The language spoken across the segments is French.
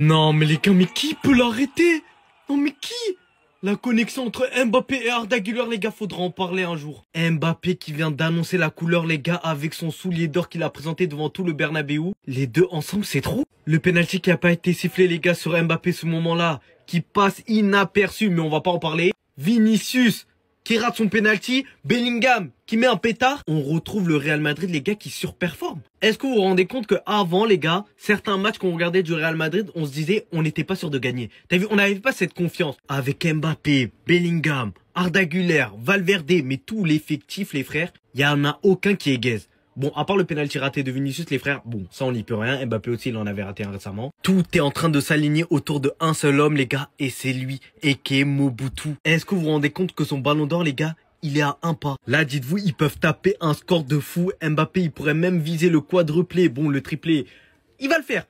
Non mais les gars, mais qui peut l'arrêter? Non mais qui? La connexion entre Mbappé et Arda Güler, les gars, faudra en parler un jour. Mbappé qui vient d'annoncer la couleur, les gars, avec son soulier d'or qu'il a présenté devant tout le Bernabéu. Les deux ensemble, c'est trop. Le penalty qui a pas été sifflé, les gars, sur Mbappé ce moment-là, qui passe inaperçu, mais on va pas en parler. Vinicius qui rate son penalty, Bellingham qui met un pétard. On retrouve le Real Madrid, les gars, qui surperforme. Est-ce que vous vous rendez compte que avant, les gars, certains matchs qu'on regardait du Real Madrid, on se disait on n'était pas sûr de gagner. T'as vu, on n'avait pas cette confiance. Avec Mbappé, Bellingham, Arda Güler, Valverde, mais tout l'effectif, les frères, il y en a aucun qui est gaze. Bon, à part le penalty raté de Vinicius, les frères, bon, ça on n'y peut rien. Mbappé aussi, il en avait raté un récemment. Tout est en train de s'aligner autour de un seul homme, les gars, et c'est lui, Eke Mobutu. Est-ce que vous vous rendez compte que son ballon d'or, les gars, il est à un pas. Là, dites-vous, ils peuvent taper un score de fou. Mbappé, il pourrait même viser le quadruplé. Bon, le triplé, il va le faire,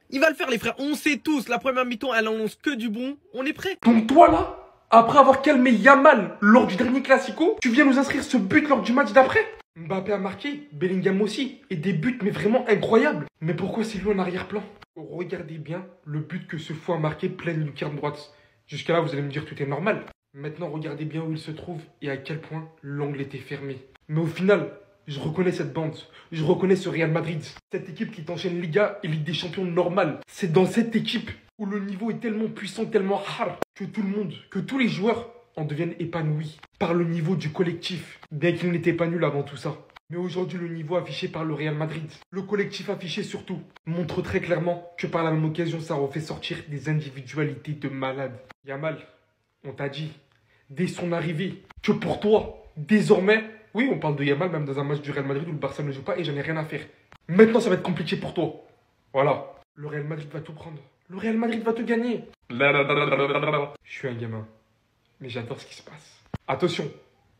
les frères. On sait tous, la première mi-temps, elle annonce que du bon. On est prêt. Donc toi là, après avoir calmé Yamal lors du dernier Classico, tu viens nous inscrire ce but lors du match d'après? Mbappé a marqué, Bellingham aussi, et des buts mais vraiment incroyables. Mais pourquoi c'est lui en arrière-plan? Regardez bien le but que ce fou a marqué pleine lucarne droite. Jusqu'à là, vous allez me dire tout est normal. Maintenant, regardez bien où il se trouve et à quel point l'angle était fermé. Mais au final, je reconnais cette bande. Je reconnais ce Real Madrid. Cette équipe qui t'enchaîne Liga et Ligue des Champions normale. C'est dans cette équipe où le niveau est tellement puissant, tellement hard, que tout le monde, que tous les joueurs en deviennent épanouis par le niveau du collectif. Bien qu'il n'était pas nul avant tout ça. Mais aujourd'hui, le niveau affiché par le Real Madrid, le collectif affiché surtout, montre très clairement que par la même occasion, ça refait sortir des individualités de malades. Yamal, on t'a dit, dès son arrivée, que pour toi, désormais, oui, on parle de Yamal même dans un match du Real Madrid où le Barça ne joue pas et j'en ai rien à faire. Maintenant, ça va être compliqué pour toi. Voilà. Le Real Madrid va tout prendre. Le Real Madrid va te gagner. Je suis un gamin. Mais j'adore ce qui se passe. Attention,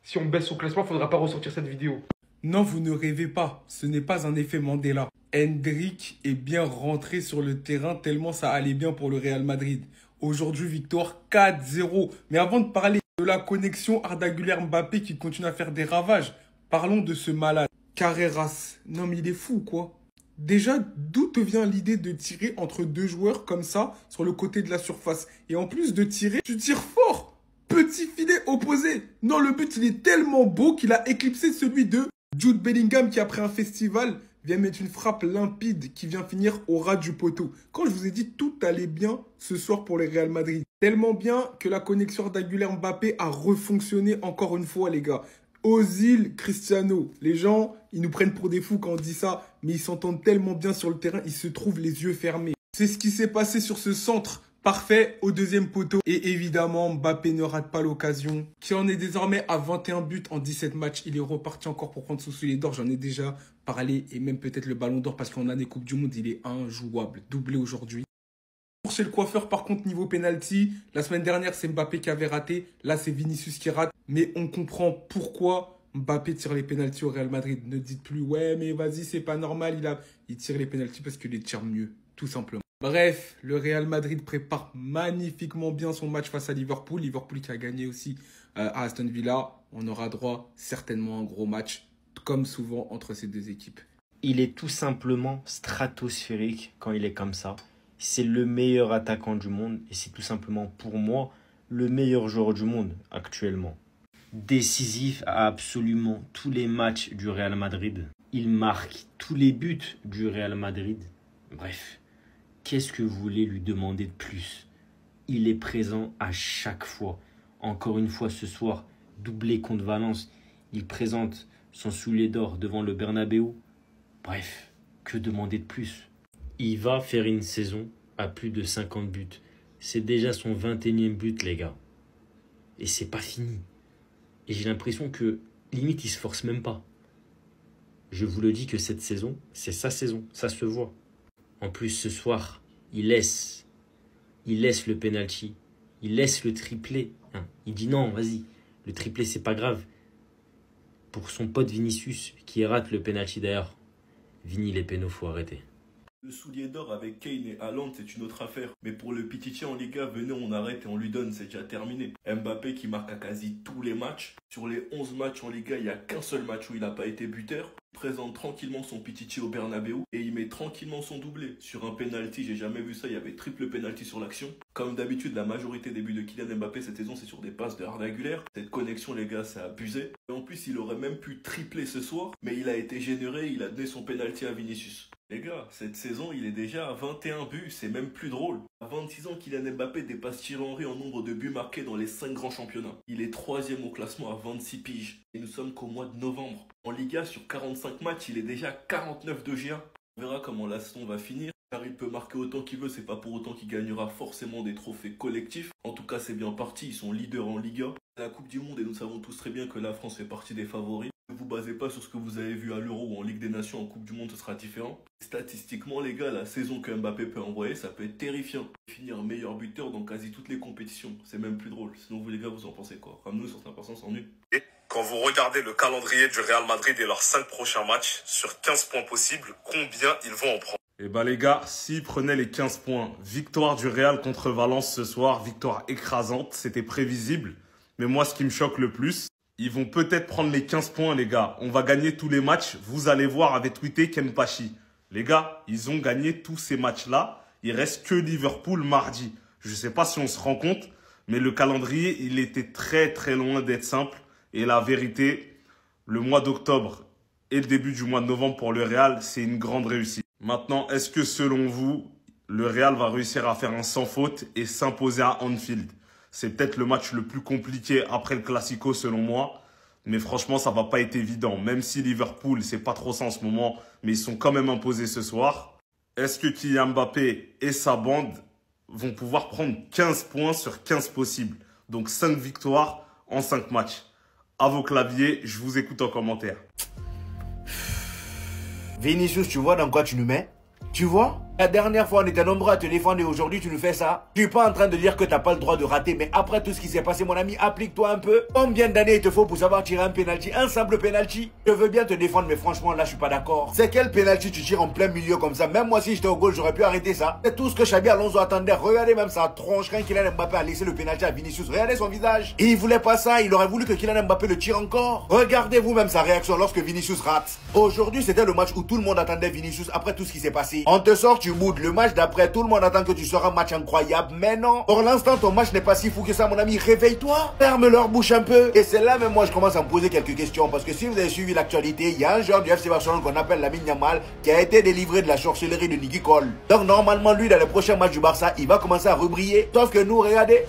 si on baisse au classement, faudra pas ressortir cette vidéo. Non, vous ne rêvez pas. Ce n'est pas un effet Mandela. Hendrik est bien rentré sur le terrain tellement ça allait bien pour le Real Madrid. Aujourd'hui, victoire 4-0. Mais avant de parler de la connexion Arda Güler-Mbappé qui continue à faire des ravages, parlons de ce malade. Carreras. Non, mais il est fou, quoi. Déjà, d'où te vient l'idée de tirer entre deux joueurs comme ça sur le côté de la surface? Et en plus de tirer, tu tires fort. Petit filet opposé. Non, le but, il est tellement beau qu'il a éclipsé celui de Jude Bellingham qui, après un festival, vient mettre une frappe limpide qui vient finir au ras du poteau. Quand je vous ai dit tout allait bien ce soir pour le Real Madrid. Tellement bien que la connexion Arda Güler-Mbappé a refonctionné encore une fois, les gars. Ozil, Cristiano. Les gens, ils nous prennent pour des fous quand on dit ça, mais ils s'entendent tellement bien sur le terrain, ils se trouvent les yeux fermés. C'est ce qui s'est passé sur ce centre parfait au deuxième poteau. Et évidemment, Mbappé ne rate pas l'occasion, qui en est désormais à 21 buts en 17 matchs. Il est reparti encore pour prendre son soulier d'or. J'en ai déjà parlé, et même peut-être le ballon d'or, parce qu'en année Coupe du Monde, il est injouable. Doublé aujourd'hui. Pour chez le coiffeur, par contre, niveau penalty, la semaine dernière, c'est Mbappé qui avait raté. Là, c'est Vinicius qui rate. Mais on comprend pourquoi Mbappé tire les penalties au Real Madrid. Ne dites plus, ouais, mais vas-y, c'est pas normal. Il tire les penalties parce qu'il les tire mieux, tout simplement. Bref, le Real Madrid prépare magnifiquement bien son match face à Liverpool. Liverpool qui a gagné aussi à Aston Villa. On aura droit certainement à un gros match, comme souvent entre ces deux équipes. Il est tout simplement stratosphérique quand il est comme ça. C'est le meilleur attaquant du monde et c'est tout simplement pour moi le meilleur joueur du monde actuellement. Décisif à absolument tous les matchs du Real Madrid. Il marque tous les buts du Real Madrid. Bref, qu'est-ce que vous voulez lui demander de plus? Il est présent à chaque fois. Encore une fois ce soir, doublé contre Valence. Il présente son soulier d'or devant le Bernabéu. Bref, que demander de plus? Il va faire une saison à plus de 50 buts. C'est déjà son 21e but, les gars. Et c'est pas fini. Et j'ai l'impression que, limite, il se force même pas. Je vous le dis que cette saison, c'est sa saison. Ça se voit. En plus, ce soir, il laisse le penalty. Il laisse le triplé. Il dit non, vas-y. Le triplé, c'est pas grave. Pour son pote Vinicius, qui rate le penalty d'ailleurs. Vini, les pénaux, faut arrêter. Le soulier d'or avec Kane et Haaland, c'est une autre affaire. Mais pour le Pichichi en Liga, venez, on arrête et on lui donne, c'est déjà terminé. Mbappé qui marque à quasi tous les matchs. Sur les 11 matchs en Liga, il n'y a qu'un seul match où il n'a pas été buteur. présente tranquillement son Pichichi au Bernabeu et il met tranquillement son doublé. Sur un penalty, j'ai jamais vu ça, il y avait triple penalty sur l'action. Comme d'habitude, la majorité des buts de Kylian Mbappé cette saison, c'est sur des passes de Arda Güler. Cette connexion, les gars, c'est abusé. Et en plus, il aurait même pu tripler ce soir, mais il a été généré, il a donné son penalty à Vinicius. Les gars, cette saison, il est déjà à 21 buts, c'est même plus drôle. À 26 ans, Kylian Mbappé dépasse Thierry Henry en nombre de buts marqués dans les 5 grands championnats. Il est 3e au classement à 26 piges. Et nous sommes qu'au mois de novembre. En Liga, sur 45 matchs, il est déjà 49 de G1. On verra comment la saison va finir. Car il peut marquer autant qu'il veut, c'est pas pour autant qu'il gagnera forcément des trophées collectifs. En tout cas, c'est bien parti, ils sont leaders en Liga. C'est la Coupe du Monde et nous savons tous très bien que la France fait partie des favoris. Ne vous basez pas sur ce que vous avez vu à l'Euro ou en Ligue des Nations, en Coupe du Monde, ce sera différent. Statistiquement, les gars, la saison que Mbappé peut envoyer, ça peut être terrifiant. Finir meilleur buteur dans quasi toutes les compétitions, c'est même plus drôle. Sinon, vous les gars, vous en pensez quoi? Comme nous, sur 5% sans nul. Et quand vous regardez le calendrier du Real Madrid et leurs 5 prochains matchs, sur 15 points possibles, combien ils vont en prendre? Eh ben les gars, s'ils prenaient les 15 points, victoire du Real contre Valence ce soir, victoire écrasante, c'était prévisible. Mais moi, ce qui me choque le plus, ils vont peut-être prendre les 15 points, les gars. On va gagner tous les matchs. Vous allez voir, avait tweeté Ken Pachi. Les gars, ils ont gagné tous ces matchs-là. Il reste que Liverpool mardi. Je ne sais pas si on se rend compte, mais le calendrier, il était très très loin d'être simple. Et la vérité, le mois d'octobre et le début du mois de novembre pour le Real, c'est une grande réussite. Maintenant, est-ce que selon vous, le Real va réussir à faire un sans faute et s'imposer à Anfield? C'est peut-être le match le plus compliqué après le Classico selon moi. Mais franchement, ça va pas être évident. Même si Liverpool, c'est pas trop ça en ce moment, mais ils sont quand même imposés ce soir. Est-ce que Kylian Mbappé et sa bande vont pouvoir prendre 15 points sur 15 possibles? Donc 5 victoires en 5 matchs. À vos claviers, je vous écoute en commentaire. Vinicius, tu vois dans quoi tu nous mets? Tu vois? La dernière fois, on était nombreux à te défendre et aujourd'hui, tu nous fais ça. Tu es pas en train de dire que t'as pas le droit de rater, mais après tout ce qui s'est passé, mon ami, applique-toi un peu. Combien d'années il te faut pour savoir tirer un penalty? Un simple penalty? Je veux bien te défendre, mais franchement, là, je suis pas d'accord. C'est quel penalty tu tires en plein milieu comme ça? Même moi, si j'étais au goal, j'aurais pu arrêter ça. C'est tout ce que Xabi Alonso attendait. Regardez même sa tronche quand Kylian Mbappé a laissé le penalty à Vinicius. Regardez son visage. Il voulait pas ça. Il aurait voulu que Kylian Mbappé le tire encore. Regardez-vous même sa réaction lorsque Vinicius rate. Aujourd'hui, c'était le match où tout le monde attendait Vinicius après tout ce qui s'est passé. On te sort, tu boudes. Le match d'après, tout le monde attend que tu seras un match incroyable. Mais non. Pour l'instant, ton match n'est pas si fou que ça, mon ami. Réveille-toi. Ferme leur bouche un peu. Et c'est là même moi, je commence à me poser quelques questions. Parce que si vous avez suivi l'actualité, il y a un joueur du FC Barcelone qu'on appelle Lamine Yamal qui a été délivré de la sorcellerie de Niki Cole. Donc normalement, lui, dans le prochain match du Barça, il va commencer à rebriller. Sauf que nous, regardez.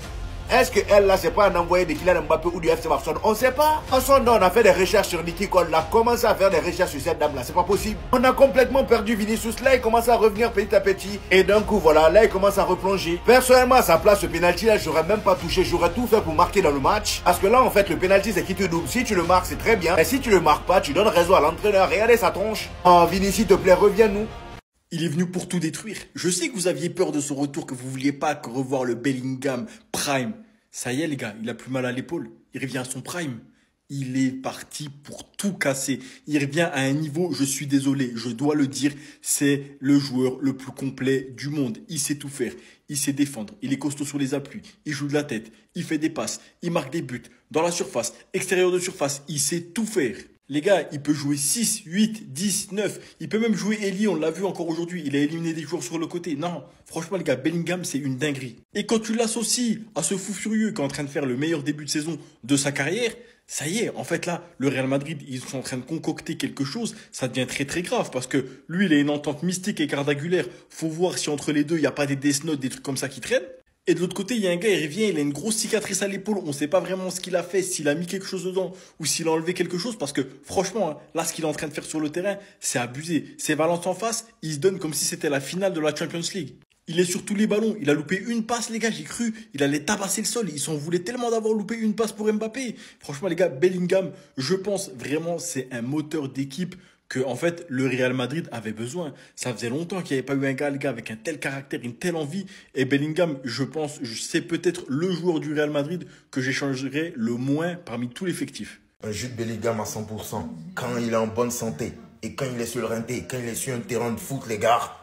Est-ce que elle là c'est pas un envoyé de Kylian Mbappé ou du FC Barcelone? On sait pas. En son nom, on a fait des recherches sur Niki Cole là. Commencé à faire des recherches sur cette dame là. C'est pas possible. On a complètement perdu Vinicius. Là, il commence à revenir petit à petit. Et d'un coup, voilà, là, il commence à replonger. Personnellement, à sa place, ce penalty là, j'aurais même pas touché. J'aurais tout fait pour marquer dans le match. Parce que là, en fait, le penalty c'est qui te double. Si tu le marques, c'est très bien. Et si tu le marques pas, tu donnes raison à l'entraîneur. Regardez sa tronche. Oh, Vinicius, s'il te plaît, reviens-nous. Il est venu pour tout détruire. Je sais que vous aviez peur de son retour, que vous vouliez pas revoir le Bellingham Prime. Ça y est les gars, il a plus mal à l'épaule. Il revient à son prime. Il est parti pour tout casser. Il revient à un niveau, je suis désolé, je dois le dire, c'est le joueur le plus complet du monde. Il sait tout faire, il sait défendre, il est costaud sur les appuis, il joue de la tête, il fait des passes, il marque des buts, dans la surface, extérieur de surface, il sait tout faire. Les gars, il peut jouer 6, 8, 10, 9. Il peut même jouer Eli, on l'a vu encore aujourd'hui. Il a éliminé des joueurs sur le côté. Non, franchement les gars, Bellingham, c'est une dinguerie. Et quand tu l'associes à ce fou furieux qui est en train de faire le meilleur début de saison de sa carrière, ça y est, en fait là, le Real Madrid, ils sont en train de concocter quelque chose. Ça devient très très grave parce que lui, il a une entente mystique et cardagulaire. Faut voir si entre les deux, il n'y a pas des Death Note, des trucs comme ça qui traînent. Et de l'autre côté, il y a un gars, il revient, il a une grosse cicatrice à l'épaule. On ne sait pas vraiment ce qu'il a fait, s'il a mis quelque chose dedans ou s'il a enlevé quelque chose. Parce que franchement, là, ce qu'il est en train de faire sur le terrain, c'est abusé. C'est Valence en face, il se donne comme si c'était la finale de la Champions League. Il est sur tous les ballons. Il a loupé une passe, les gars, j'ai cru. Il allait tabasser le sol. Ils s'en voulaient tellement d'avoir loupé une passe pour Mbappé. Franchement, les gars, Bellingham, je pense vraiment, c'est un moteur d'équipe que, en fait, le Real Madrid avait besoin. Ça faisait longtemps qu'il n'y avait pas eu un gars, les gars, avec un tel caractère, une telle envie. Et Bellingham, je pense, c'est peut-être le joueur du Real Madrid que j'échangerai le moins parmi tout l'effectif. Un Jude Bellingham à 100%, quand il est en bonne santé, et quand il est sur le rinté, quand il est sur un terrain de foot, les gars,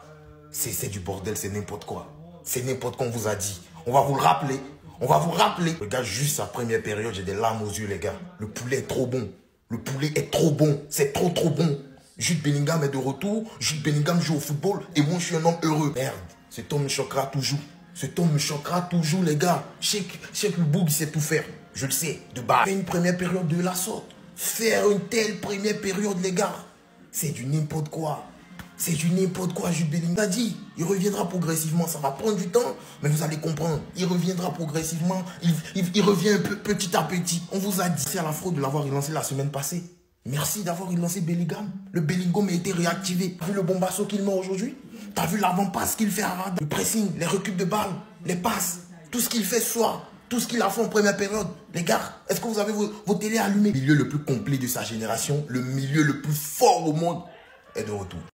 c'est du bordel, c'est n'importe quoi. C'est n'importe quoi, on vous a dit. On va vous le rappeler. On va vous rappeler. Les gars, juste sa première période, j'ai des larmes aux yeux, les gars. Le poulet est trop bon. Le poulet est trop bon. C'est trop bon. Jude Bellingham est de retour, Jude Bellingham joue au football et moi je suis un homme heureux. Merde, cet homme me choquera toujours. Cet homme me choquera toujours, les gars. Cheikh le Boug, il sait tout faire. Je le sais, de base. Faire une première période de la sorte. Faire une telle première période, les gars. C'est du n'importe quoi. C'est du n'importe quoi, Jude Bellingham. Il a dit, il reviendra progressivement. Ça va prendre du temps, mais vous allez comprendre. Il reviendra progressivement. Il revient un peu petit à petit. On vous a dit, c'est à la faute de l'avoir relancé la semaine passée. Merci d'avoir relancé Bellingham. Le Bellingham a été réactivé. T'as vu le bombasso qu'il met aujourd'hui? T'as vu l'avant-passe qu'il fait à Rada? Le pressing, les reculs de balles, les passes, tout ce qu'il fait ce soir, tout ce qu'il a fait en première période. Les gars, est-ce que vous avez vos télés allumées? Le milieu le plus complet de sa génération, le milieu le plus fort au monde est de retour.